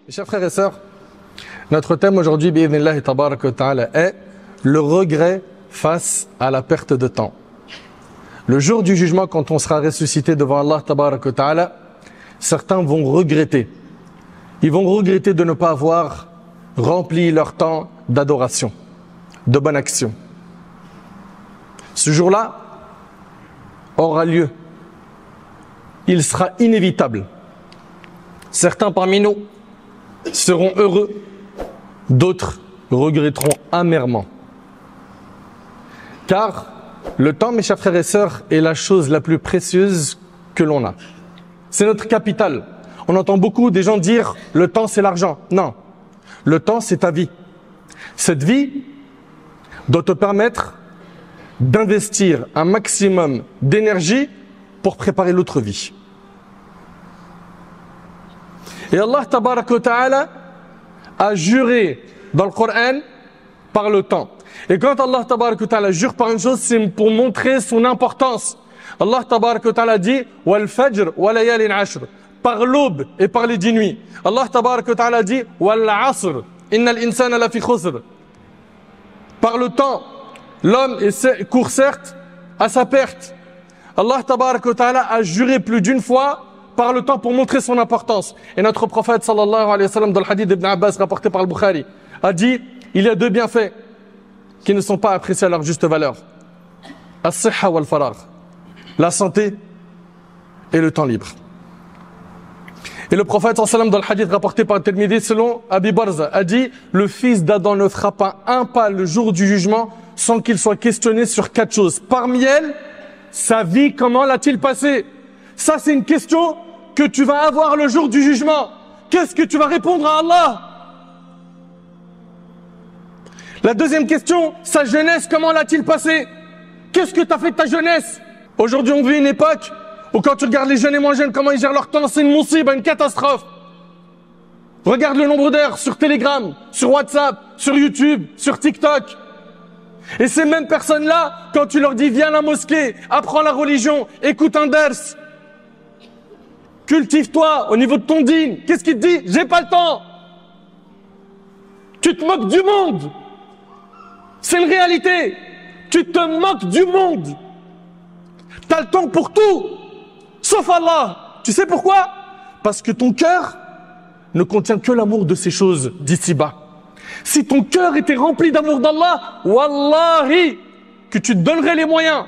Mes chers frères et sœurs, notre thème aujourd'hui, bi'idhnillahi tabaraka wa ta'ala, est le regret face à la perte de temps. Le jour du jugement, quand on sera ressuscité devant Allah tabaraka wa ta'ala, certains vont regretter. Ils vont regretter de ne pas avoir rempli leur temps d'adoration, de bonne action. Ce jour-là aura lieu. Il sera inévitable. Certains parmi nous seront heureux, d'autres regretteront amèrement. Car le temps, mes chers frères et sœurs, est la chose la plus précieuse que l'on a. C'est notre capital. On entend beaucoup des gens dire « le temps c'est l'argent ». Non, le temps c'est ta vie. Cette vie doit te permettre d'investir un maximum d'énergie pour préparer l'autre vie. Et Allah tabaraka wa ta'ala a juré dans le Coran par le temps. Et quand Allah tabaraka wa ta'ala jure par une chose, c'est pour montrer son importance. Allah tabaraka wa ta'ala dit « Wal fajr wa layalin ashr » par l'aube et par les 10 nuits. Allah tabaraka wa ta'ala dit « Wal asr innal insana lafi khusr » par le temps. L'homme court certes à sa perte. Allah tabaraka wa ta'ala a juré plus d'une fois par le temps pour montrer son importance. Et notre prophète sallallahu alayhi wa sallam, dans le hadith d'Ibn Abbas rapporté par le Bukhari, a dit il y a deux bienfaits qui ne sont pas appréciés à leur juste valeur. As-sihha wal faragh, la santé et le temps libre. Et le prophète sallallahu alayhi wa sallam, dans le hadith rapporté par Tirmidhi selon Abi Barza, a dit le fils d'Adam ne fera pas un pas le jour du jugement sans qu'il soit questionné sur 4 choses. Parmi elles, sa vie, comment l'a-t-il passé? Ça, c'est une question que tu vas avoir le jour du jugement. Qu'est-ce que tu vas répondre à Allah? La deuxième question, sa jeunesse, comment l'a-t-il passé? Qu'est-ce que tu as fait de ta jeunesse? Aujourd'hui, on vit une époque où quand tu regardes les jeunes et moins jeunes, comment ils gèrent leur temps, c'est une moussiba, une catastrophe. Regarde le nombre d'heures sur Telegram, sur WhatsApp, sur YouTube, sur TikTok. Et ces mêmes personnes-là, quand tu leur dis viens à la mosquée, apprends la religion, écoute un ders, cultive-toi au niveau de ton dîn, qu'est-ce qu'il te dit? J'ai pas le temps. Tu te moques du monde. C'est une réalité. Tu te moques du monde. T'as le temps pour tout, sauf Allah. Tu sais pourquoi? Parce que ton cœur ne contient que l'amour de ces choses d'ici-bas. Si ton cœur était rempli d'amour d'Allah, wallahi, que tu te donnerais les moyens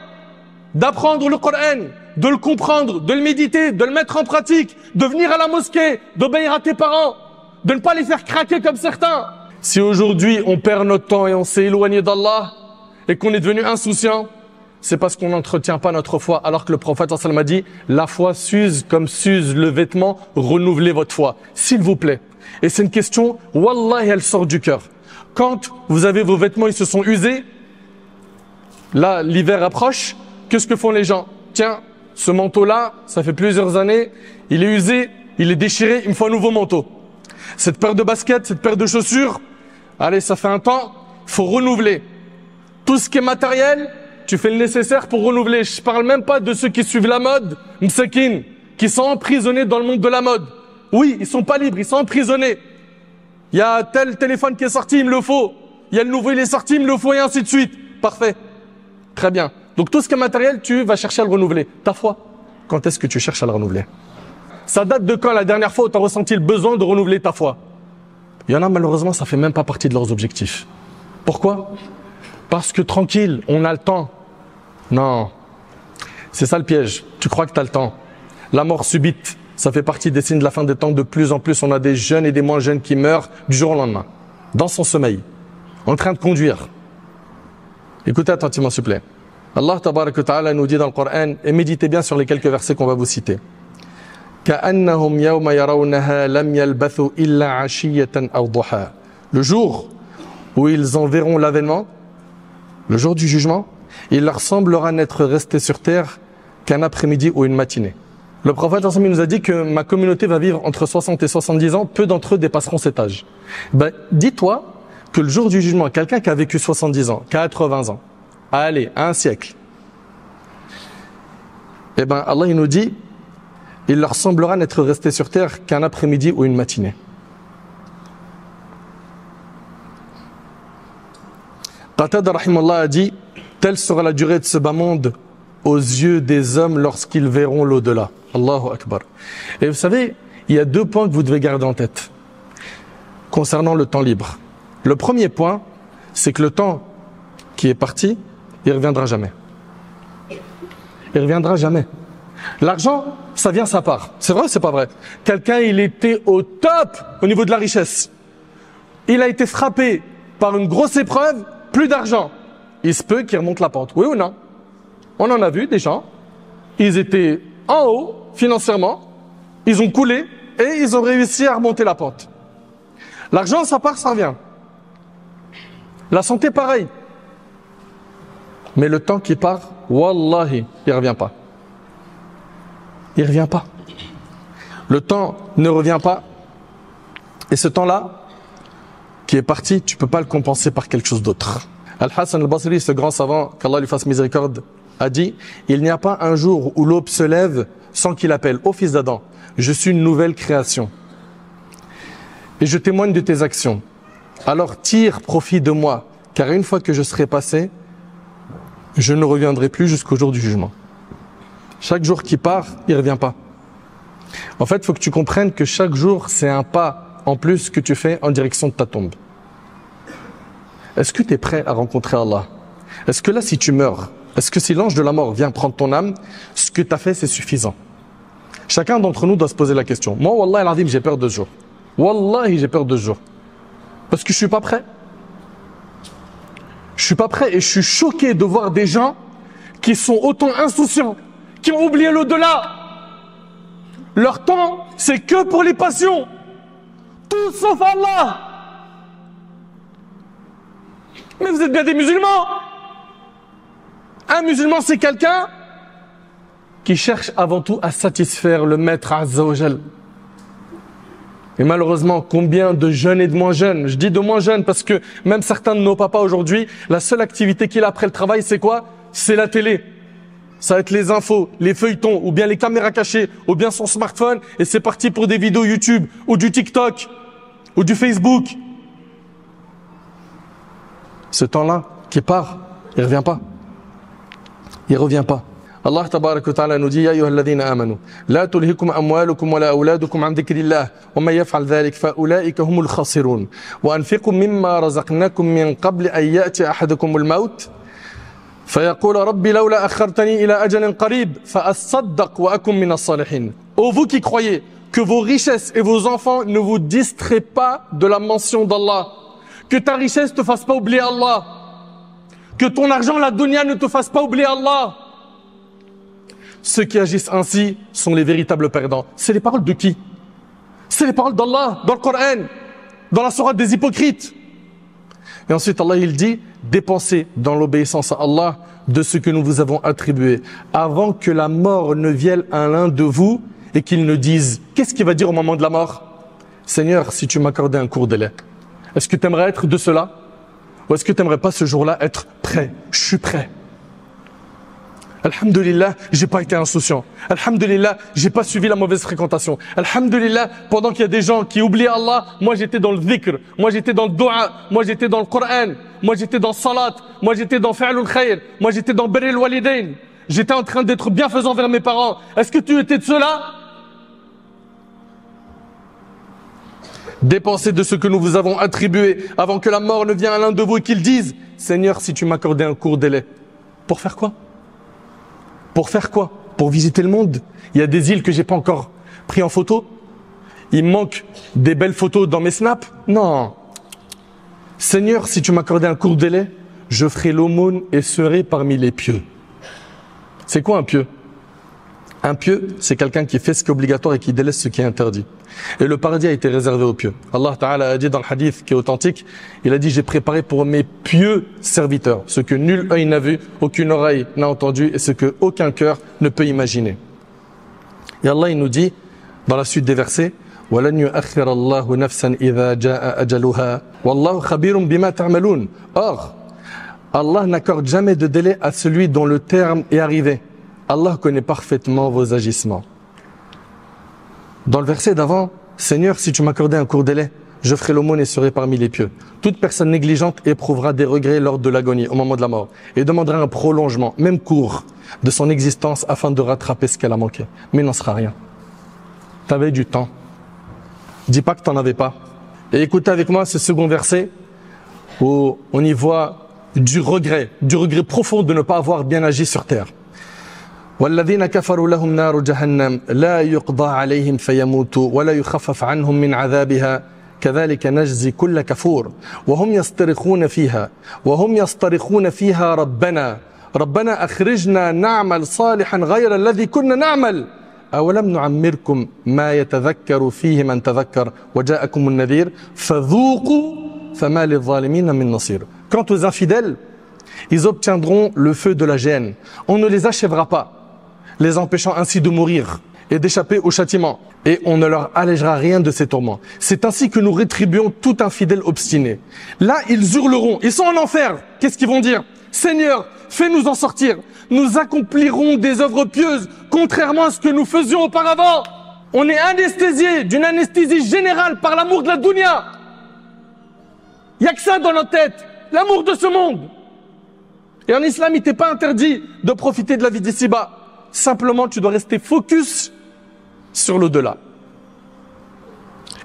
d'apprendre le Coran, de le comprendre, de le méditer, de le mettre en pratique, de venir à la mosquée, d'obéir à tes parents, de ne pas les faire craquer comme certains. Si aujourd'hui on perd notre temps et on s'est éloigné d'Allah et qu'on est devenu insouciant, c'est parce qu'on n'entretient pas notre foi. Alors que le prophète sallallahu alayhi wa sallam a dit, la foi s'use comme s'use le vêtement, renouvelez votre foi. S'il vous plaît. Et c'est une question, wallahi, elle sort du cœur. Quand vous avez vos vêtements, ils se sont usés, là, l'hiver approche, qu'est-ce que font les gens? Tiens, ce manteau-là, ça fait plusieurs années, il est usé, il est déchiré, il me faut un nouveau manteau. Cette paire de baskets, cette paire de chaussures, allez, ça fait un temps, il faut renouveler. Tout ce qui est matériel, tu fais le nécessaire pour renouveler. Je parle même pas de ceux qui suivent la mode, msakin, qui sont emprisonnés dans le monde de la mode. Oui, ils sont pas libres, ils sont emprisonnés. Il y a tel téléphone qui est sorti, il me le faut. Il y a le nouveau, il est sorti, il me le faut, et ainsi de suite. Parfait. Très bien. Donc tout ce qui est matériel, tu vas chercher à le renouveler. Ta foi, quand est-ce que tu cherches à le renouveler? Ça date de quand la dernière fois où tu as ressenti le besoin de renouveler ta foi? Il y en a malheureusement, ça fait même pas partie de leurs objectifs. Pourquoi? Parce que tranquille, on a le temps. Non. C'est ça le piège. Tu crois que tu as le temps. La mort subite, ça fait partie des signes de la fin des temps. De plus en plus, on a des jeunes et des moins jeunes qui meurent du jour au lendemain, dans son sommeil, en train de conduire. Écoutez attentivement, s'il vous plaît. Allah tabaraka wa ta'ala nous dit dans le Coran, et méditez bien sur les quelques versets qu'on va vous citer. كَأَنَّهُمْ يَوْمَ يَرَوْنَهَا لَمْ يَلْبَثُوا إِلَّا عَشِيَّةً أَوْ ضُحَاهَا. Le jour où ils en verront l'avènement, le jour du jugement, il leur semblera n'être resté sur terre qu'un après-midi ou une matinée. Le prophète nous a dit que ma communauté va vivre entre 60 et 70 ans, peu d'entre eux dépasseront cet âge. Ben, dis-toi que le jour du jugement, quelqu'un qui a vécu 70 ans, 80 ans, allez, un siècle, eh ben Allah il nous dit, il leur semblera n'être resté sur terre qu'un après-midi ou une matinée. Qatada rahimahullah a dit, telle sera la durée de ce bas monde aux yeux des hommes lorsqu'ils verront l'au-delà. Allahu Akbar. Et vous savez, il y a 2 points que vous devez garder en tête concernant le temps libre. Le premier point, c'est que le temps qui est parti, il ne reviendra jamais. Il ne reviendra jamais. L'argent, ça vient, ça part. C'est vrai ou c'est pas vrai? Quelqu'un, il était au top au niveau de la richesse. Il a été frappé par une grosse épreuve, plus d'argent. Il se peut qu'il remonte la pente. Oui ou non? On en a vu des gens. Ils étaient en haut, financièrement. Ils ont coulé et ils ont réussi à remonter la pente. L'argent, ça part, ça revient. La santé, pareil. Mais le temps qui part, wallahi, il ne revient pas. Il ne revient pas. Le temps ne revient pas. Et ce temps-là, qui est parti, tu ne peux pas le compenser par quelque chose d'autre. Al-Hassan al-Basri, ce grand savant, qu'Allah lui fasse miséricorde, a dit, il n'y a pas un jour où l'aube se lève sans qu'il appelle, ô fils d'Adam, je suis une nouvelle création. Et je témoigne de tes actions. Alors tire profit de moi, car une fois que je serai passé, je ne reviendrai plus jusqu'au jour du jugement. Chaque jour qui part, il ne revient pas. En fait, il faut que tu comprennes que chaque jour, c'est un pas en plus que tu fais en direction de ta tombe. Est-ce que tu es prêt à rencontrer Allah? Est-ce que là, si tu meurs, est-ce que si l'ange de la mort vient prendre ton âme, ce que tu as fait, c'est suffisant? Chacun d'entre nous doit se poser la question. Moi, Wallah al-Azim, j'ai peur de ce jour. Wallahi, j'ai peur de ce jour. Parce que je ne suis pas prêt. Je ne suis pas prêt et je suis choqué de voir des gens qui sont autant insouciants, qui ont oublié l'au-delà. Leur temps, c'est que pour les passions. Tout sauf Allah. Mais vous êtes bien des musulmans. Un musulman, c'est quelqu'un qui cherche avant tout à satisfaire le maître Azza wa Jal. Et malheureusement, combien de jeunes et de moins jeunes? Je dis de moins jeunes parce que même certains de nos papas aujourd'hui, la seule activité qu'il a après le travail, c'est quoi? C'est la télé. Ça va être les infos, les feuilletons, ou bien les caméras cachées, ou bien son smartphone, et c'est parti pour des vidéos YouTube, ou du TikTok, ou du Facebook. Ce temps-là, qui part, il ne revient pas. Il ne revient pas. Allah tabarak wa ta'ala nous dit Ya ayyuhalladhina amanu la tulhikum amwalukum wa la auladukum an dhikrillah wa man yaf'al dhalik fa ulaika humul khasirun wa anfiqu mimma razaqnakum min qabli an ya'ti ahadakumul maut فيقول ربي لولا أخرتني إلى أجل قريب فأصدق وأكن من الصالحين. Ô vous qui croyez que vos richesses et vos enfants ne vous distraient pas de la mention d'Allah, que ta richesse ne te fasse pas oublier Allah, que ton argent, la dunya, ne te fasse pas oublier Allah. Ceux qui agissent ainsi sont les véritables perdants. C'est les paroles de qui? C'est les paroles d'Allah, dans le Coran, dans la sourate des hypocrites. Et ensuite, Allah, il dit, dépensez dans l'obéissance à Allah de ce que nous vous avons attribué, avant que la mort ne vienne à l'un de vous et qu'il ne dise, qu'est-ce qu'il va dire au moment de la mort? Seigneur, si tu m'accordais un court délai, est-ce que tu aimerais être de cela? Ou est-ce que tu n'aimerais pas ce jour-là être prêt? Je suis prêt. Alhamdulillah, j'ai pas été insouciant. Alhamdulillah, j'ai pas suivi la mauvaise fréquentation. Alhamdulillah, pendant qu'il y a des gens qui oublient Allah, moi j'étais dans le dhikr, moi j'étais dans le dua, moi j'étais dans le Coran, moi j'étais dans le salat, moi j'étais dans fi'lul khayr, moi j'étais dans birrul walidain. J'étais en train d'être bienfaisant vers mes parents. Est-ce que tu étais de cela? Dépensez de ce que nous vous avons attribué avant que la mort ne vienne à l'un de vous et qu'il dise, Seigneur, si tu m'accordais un court délai. Pour faire quoi? Pour faire quoi? Pour visiter le monde? Il y a des îles que j'ai pas encore pris en photo. Il me manque des belles photos dans mes snaps. Non. Seigneur, si tu m'accordais un court délai, je ferai l'aumône et serai parmi les pieux. C'est quoi un pieux? Un pieux, c'est quelqu'un qui fait ce qui est obligatoire et qui délaisse ce qui est interdit. Et le paradis a été réservé aux pieux. Allah Ta'ala a dit dans le hadith qui est authentique, il a dit, j'ai préparé pour mes pieux serviteurs ce que nul œil n'a vu, aucune oreille n'a entendu et ce que aucun cœur ne peut imaginer. Et Allah il nous dit, dans la suite des versets, وَلَنْ يُؤَخِّرَ اللَّهُ نَفْسًا إِذَا جَاءَ أَجَلُهَا وَاللَّهُ خَبِيرٌ بِمَا تَعْمَلُونَ. Or, Allah n'accorde jamais de délai à celui dont le terme est arrivé. Allah connaît parfaitement vos agissements. Dans le verset d'avant, Seigneur, si tu m'accordais un court délai, je ferai l'aumône et serai parmi les pieux. Toute personne négligente éprouvera des regrets lors de l'agonie, au moment de la mort, et demandera un prolongement, même court, de son existence afin de rattraper ce qu'elle a manqué. Mais il n'en sera rien. Tu avais du temps. Dis pas que tu n'en avais pas. Et écoutez avec moi ce second verset où on y voit du regret profond de ne pas avoir bien agi sur terre. والذين كفروا لهم نار جهنم لا يقضى عليهم فيموتوا ولا يخفف عنهم من عذابها كذلك نجزي كل كفور وهم يصطرخون فيها ربنا أخرجنا نعمل صالحا غير الذي كنا نعمل أولم نعمركم ما يتذكر فيه من تذكر وجاءكم النذير فذوقوا فما للظالمين من نصير. Quant aux infidèles, ils obtiendront le feu de la géhenne. On ne les achèvera pas, les empêchant ainsi de mourir et d'échapper au châtiment. Et on ne leur allégera rien de ces tourments. C'est ainsi que nous rétribuons tout infidèle obstiné. Là, ils hurleront, ils sont en enfer. Qu'est-ce qu'ils vont dire? Seigneur, fais-nous en sortir. Nous accomplirons des œuvres pieuses, contrairement à ce que nous faisions auparavant. On est anesthésié d'une anesthésie générale par l'amour de la dunya. Il n'y a que ça dans notre tête, l'amour de ce monde. Et en islam, il t'est pas interdit de profiter de la vie d'ici-bas. Simplement, tu dois rester focus sur l'au-delà.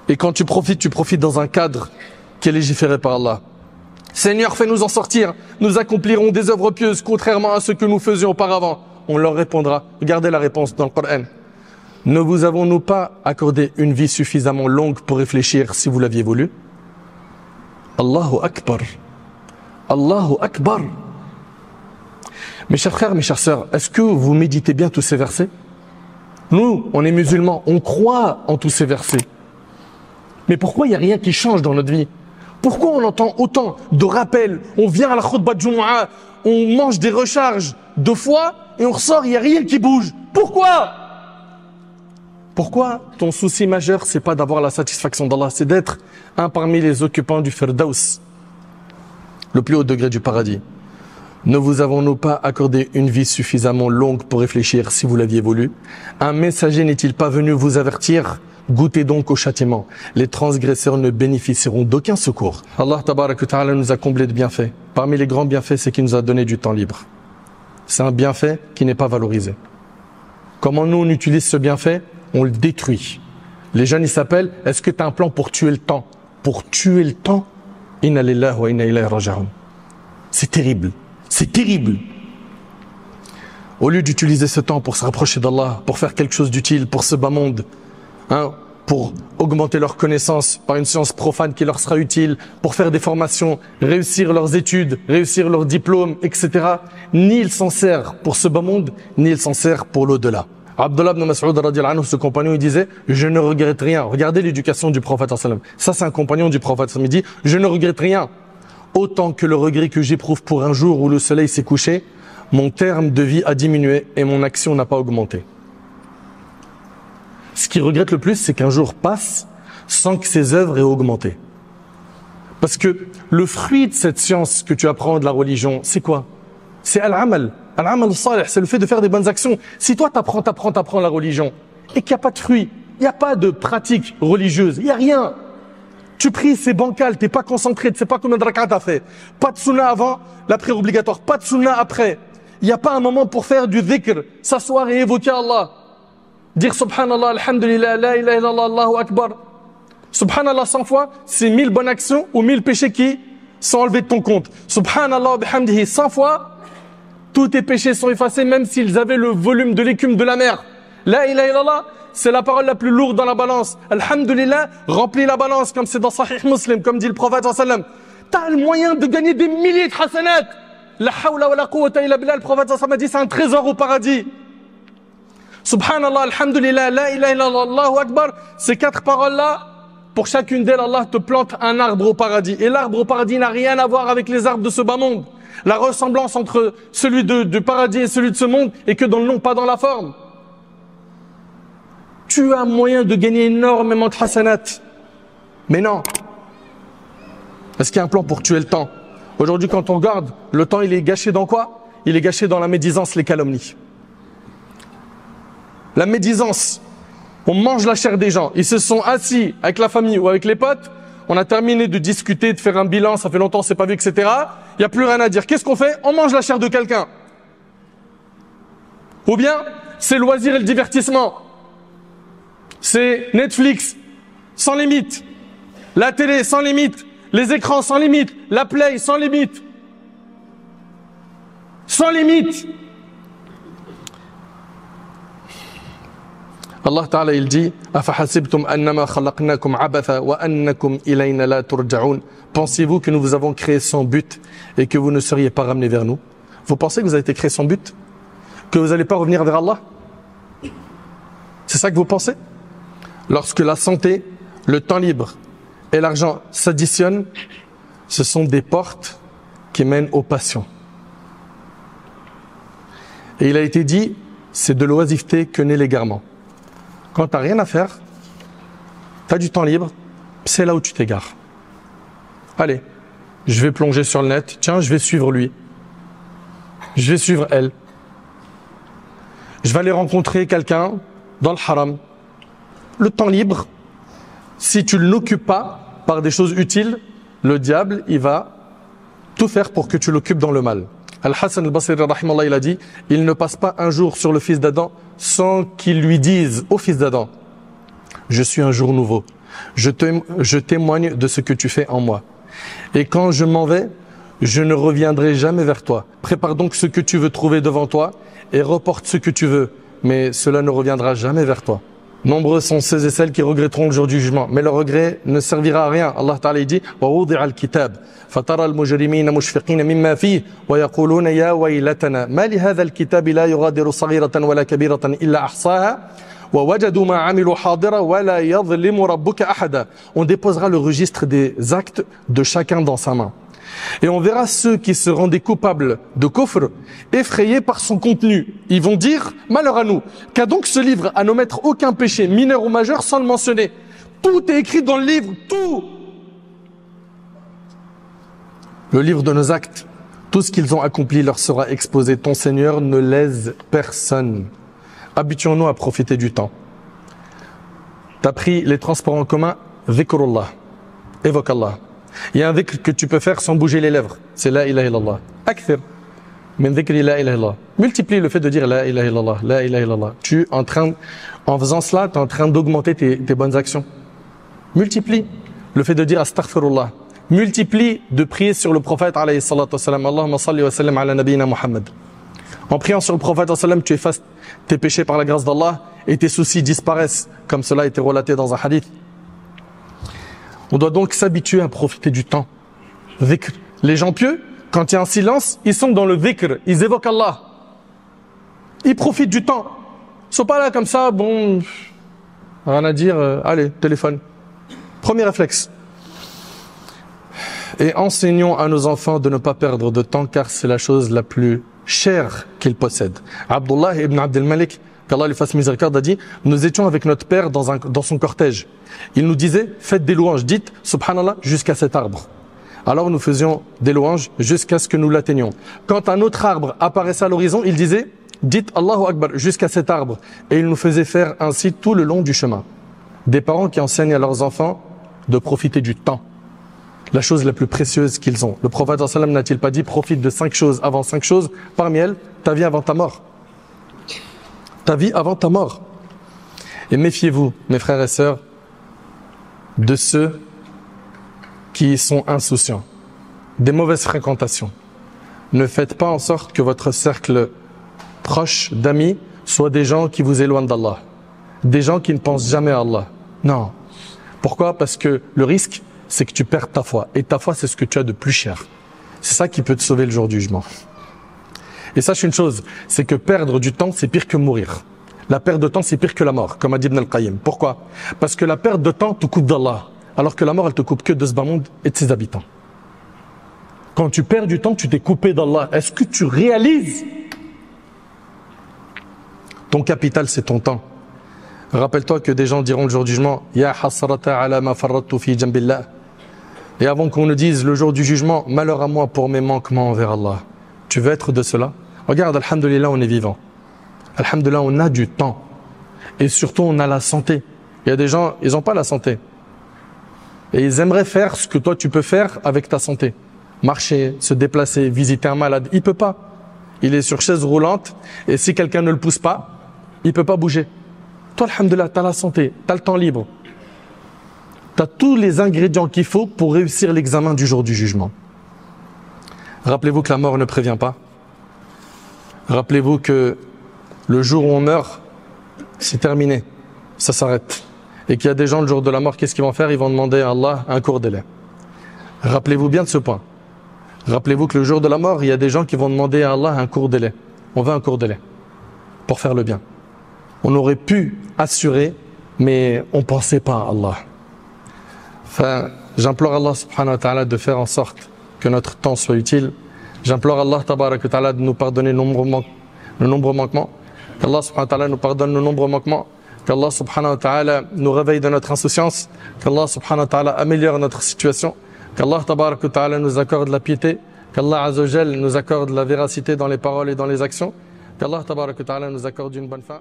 Et quand tu profites dans un cadre qui est légiféré par Allah. Seigneur, fais-nous en sortir. Nous accomplirons des œuvres pieuses, contrairement à ce que nous faisions auparavant. On leur répondra. Regardez la réponse dans le Coran. Ne vous avons-nous pas accordé une vie suffisamment longue pour réfléchir si vous l'aviez voulu? Allahu Akbar. Allahu Akbar. Mes chers frères, mes chères sœurs, est-ce que vous méditez bien tous ces versets? Nous, on est musulmans, on croit en tous ces versets. Mais pourquoi il n'y a rien qui change dans notre vie? Pourquoi on entend autant de rappels? On vient à la khutbah de Jumu'ah, on mange des recharges de foi et on ressort, il n'y a rien qui bouge. Pourquoi? Pourquoi ton souci majeur, c'est pas d'avoir la satisfaction d'Allah, c'est d'être un parmi les occupants du Firdaus, le plus haut degré du paradis. Ne vous avons-nous pas accordé une vie suffisamment longue pour réfléchir si vous l'aviez voulu? Un messager n'est-il pas venu vous avertir? Goûtez donc au châtiment. Les transgresseurs ne bénéficieront d'aucun secours. Allah Tabarak wa Ta'ala nous a comblé de bienfaits. Parmi les grands bienfaits, c'est qu'il nous a donné du temps libre. C'est un bienfait qui n'est pas valorisé. Comment nous on utilise ce bienfait? On le détruit. Les jeunes, ils s'appellent, est-ce que tu as un plan pour tuer le temps? Pour tuer le temps? Inna lillahi wa inna ilayhi raji'un. C'est terrible. C'est terrible. Au lieu d'utiliser ce temps pour se rapprocher d'Allah, pour faire quelque chose d'utile pour ce bas monde, pour augmenter leurs connaissances par une science profane qui leur sera utile, pour faire des formations, réussir leurs études, réussir leurs diplômes, etc. Ni ils s'en servent pour ce bas monde, ni ils s'en servent pour l'au-delà. Abdullah ibn Mas'ud radiyallahu anhu, ce compagnon, il disait « Je ne regrette rien ». Regardez l'éducation du prophète sallam. Ça, c'est un compagnon du prophète sallam. Il dit « Je ne regrette rien. Autant que le regret que j'éprouve pour un jour où le soleil s'est couché, mon terme de vie a diminué et mon action n'a pas augmenté. » Ce qu'il regrette le plus, c'est qu'un jour passe sans que ses œuvres aient augmenté. Parce que le fruit de cette science que tu apprends de la religion, c'est quoi? C'est al-amal. Al-amal salih, c'est le fait de faire des bonnes actions. Si toi t'apprends la religion et qu'il n'y a pas de fruit, il n'y a pas de pratique religieuse, il n'y a rien. Tu pries, c'est bancal, t'es pas concentré, tu sais pas combien de rak'at t'as fait. Pas de sunna avant, la prière obligatoire, pas de sunna après. Il n'y a pas un moment pour faire du dhikr, s'asseoir et évoquer Allah. Dire subhanallah, alhamdulillah, la ilaha illallah, Allahu akbar. Subhanallah 100 fois, c'est 1000 bonnes actions ou 1000 péchés qui sont enlevés de ton compte. Subhanallah bihamdihi 100 fois, tous tes péchés sont effacés même s'ils avaient le volume de l'écume de la mer. La ilaha illallah, c'est la parole la plus lourde dans la balance. Alhamdulillah, remplis la balance comme c'est dans Sahih Muslim, comme dit le prophète sallam. T'as le moyen de gagner des milliers de hasanat. La hawla wa la quwwata illa billah, le prophète sallam a dit c'est un trésor au paradis. Subhanallah, alhamdulillah, la ilaha illallah, Allahu akbar, ces 4 paroles-là, pour chacune d'elles, Allah te plante un arbre au paradis. Et l'arbre au paradis n'a rien à voir avec les arbres de ce bas monde. La ressemblance entre celui du paradis et celui de ce monde est que dans le nom, pas dans la forme. Tu as moyen de gagner énormément de hasanat. Mais non. Est-ce qu'il y a un plan pour tuer le temps? Aujourd'hui, quand on regarde, le temps, il est gâché dans quoi? Il est gâché dans la médisance, les calomnies. La médisance. On mange la chair des gens. Ils se sont assis avec la famille ou avec les potes. on a terminé de discuter, de faire un bilan, ça fait longtemps on s'est pas vu, etc. Il n'y a plus rien à dire. Qu'est-ce qu'on fait? On mange la chair de quelqu'un. Ou bien, c'est le loisir et le divertissement. C'est Netflix, sans limite. La télé, sans limite. Les écrans, sans limite. La play, sans limite. Sans limite. Allah Ta'ala, il dit أَفَحَسِبْتُمْ أَنَّمَا خَلَقْنَاكُمْ عَبَثًا وَأَنَّكُمْ إِلَيْنَا لَا تُرْجَعُونَ. Pensez-vous que nous vous avons créé sans but et que vous ne seriez pas ramenés vers nous? Vous pensez que vous avez été créé sans but? Que vous n'allez pas revenir vers Allah? C'est ça que vous pensez? Lorsque la santé, le temps libre et l'argent s'additionnent, ce sont des portes qui mènent aux passions. Et il a été dit, c'est de l'oisiveté que naît l'égarement. Quand tu n'as rien à faire, tu as du temps libre, c'est là où tu t'égares. Allez, je vais plonger sur le net, tiens, je vais suivre lui. Je vais suivre elle. Je vais aller rencontrer quelqu'un dans le haram. Le temps libre, si tu ne l'occupes pas par des choses utiles, le diable, il va tout faire pour que tu l'occupes dans le mal. Al-Hassan al-Basri, rahimallah, il a dit, il ne passe pas un jour sur le fils d'Adam sans qu'il lui dise au fils d'Adam, je suis un jour nouveau, je témoigne de ce que tu fais en moi. Et quand je m'en vais, je ne reviendrai jamais vers toi. Prépare donc ce que tu veux trouver devant toi et reporte ce que tu veux, mais cela ne reviendra jamais vers toi. Nombreux sont ceux et celles qui regretteront le jour du jugement, mais le regret ne servira à rien. Allah Ta'ala dit وَوُضِعَ الْكِتَابِ فَتَرَى الْمُجْرِمِينَ مُشْفِقِينَ مِمَّا فِيهِ وَيَقُولُونَ يَا وَيْلَتَنَا مَا لِهَذَا الْكِتَابِ لَا يُغَادِرُ صَغِيرَةً وَلَا كَبِيرَةً إِلَّا أَحْصَاهَا وَوَجَدُوا مَا عَمِلُوا حَاضِرًا وَلَا يَظْلِمُ رَبُّكَ أَحَدًا. On déposera le registre des actes de chacun dans sa main. Et on verra ceux qui se rendaient coupables de kufr, effrayés par son contenu. Ils vont dire, malheur à nous, qu'a donc ce livre à n'omettre aucun péché, mineur ou majeur, sans le mentionner. Tout est écrit dans le livre, tout. Le livre de nos actes, tout ce qu'ils ont accompli leur sera exposé. Ton Seigneur ne lèse personne. Habituons-nous à profiter du temps. T'as pris les transports en commun, dhikrullah, évoque Allah. Il y a un dhikr que tu peux faire sans bouger les lèvres. C'est la ilaha illallah. Akthir min dhikri la ilaha illallah. Multiplie le fait de dire la ilaha illallah, la ilaha illallah. En faisant cela, tu es en train d'augmenter tes bonnes actions. Multiplie le fait de dire astaghfirullah. Multiplie de prier sur le prophète alayhi salatu wassalam. Allahumma salli wa sallam ala nabiyina Muhammad. En priant sur le prophète alayhi sallam, tu effaces tes péchés par la grâce d'Allah et tes soucis disparaissent, comme cela a été relaté dans un hadith. On doit donc s'habituer à profiter du temps. Dhikr. Les gens pieux, quand il y a un silence, ils sont dans le dhikr, ils évoquent Allah. Ils profitent du temps. Ils ne sont pas là comme ça, bon, rien à dire, allez, téléphone. Premier réflexe. Et enseignons à nos enfants de ne pas perdre de temps, car c'est la chose la plus chère qu'ils possèdent. Abdullah ibn Abdel Malik, qu'Allah lui fasse miséricorde, a dit, nous étions avec notre père dans son cortège. Il nous disait, faites des louanges, dites subhanallah jusqu'à cet arbre. Alors nous faisions des louanges jusqu'à ce que nous l'atteignions. Quand un autre arbre apparaissait à l'horizon, il disait, dites Allahu Akbar jusqu'à cet arbre. Et il nous faisait faire ainsi tout le long du chemin. Des parents qui enseignent à leurs enfants de profiter du temps. La chose la plus précieuse qu'ils ont. Le prophète sallam n'a-t-il pas dit, profite de 5 choses avant 5 choses, parmi elles, ta vie avant ta mort. Ta vie avant ta mort. Et méfiez-vous, mes frères et sœurs, de ceux qui sont insouciants, des mauvaises fréquentations. Ne faites pas en sorte que votre cercle proche d'amis soit des gens qui vous éloignent d'Allah, des gens qui ne pensent jamais à Allah. Non. Pourquoi? Parce que le risque, c'est que tu perds ta foi. Et ta foi, c'est ce que tu as de plus cher. C'est ça qui peut te sauver le jour du jugement. Et sache une chose, c'est que perdre du temps, c'est pire que mourir. La perte de temps, c'est pire que la mort, comme a dit Ibn al-Qayyim. Pourquoi? Parce que la perte de temps te coupe d'Allah, alors que la mort, elle te coupe que de ce bas monde et de ses habitants. Quand tu perds du temps, tu t'es coupé d'Allah. Est-ce que tu réalises? Ton capital, c'est ton temps. Rappelle-toi que des gens diront le jour du jugement, Ya hasrata ala ma farrattu fi jambillah. Et avant qu'on nous dise le jour du jugement, malheur à moi pour mes manquements envers Allah. Tu veux être de cela? Regarde, alhamdulillah, on est vivant. Alhamdulillah, on a du temps. Et surtout, on a la santé. Il y a des gens, ils n'ont pas la santé. Et ils aimeraient faire ce que toi tu peux faire avec ta santé. Marcher, se déplacer, visiter un malade. Il peut pas. Il est sur chaise roulante et si quelqu'un ne le pousse pas, il peut pas bouger. Toi, alhamdoulilah, t'as la santé, t'as le temps libre. T'as tous les ingrédients qu'il faut pour réussir l'examen du jour du jugement. Rappelez-vous que la mort ne prévient pas. Rappelez-vous que le jour où on meurt, c'est terminé. Ça s'arrête. Et qu'il y a des gens, le jour de la mort, qu'est-ce qu'ils vont faire? Ils vont demander à Allah un court délai. Rappelez-vous bien de ce point. Rappelez-vous que le jour de la mort, il y a des gens qui vont demander à Allah un court délai. On veut un court délai pour faire le bien. On aurait pu assurer, mais on ne pensait pas à Allah. Enfin, j'implore Allah subhanahu wa ta'ala de faire en sorte que notre temps soit utile. J'implore Allah tabarak wa ta'ala de nous pardonner nos nombreux manquements. Qu'Allah subhanahu wa ta'ala nous pardonne nos nombreux manquements. Qu'Allah subhanahu wa ta'ala nous réveille de notre insouciance. Qu'Allah subhanahu wa ta'ala améliore notre situation. Qu'Allah tabarak wa ta'ala nous accorde la piété. Qu'Allah azza wa jal nous accorde la véracité dans les paroles et dans les actions. Qu'Allah tabarak wa ta'ala nous accorde une bonne fin.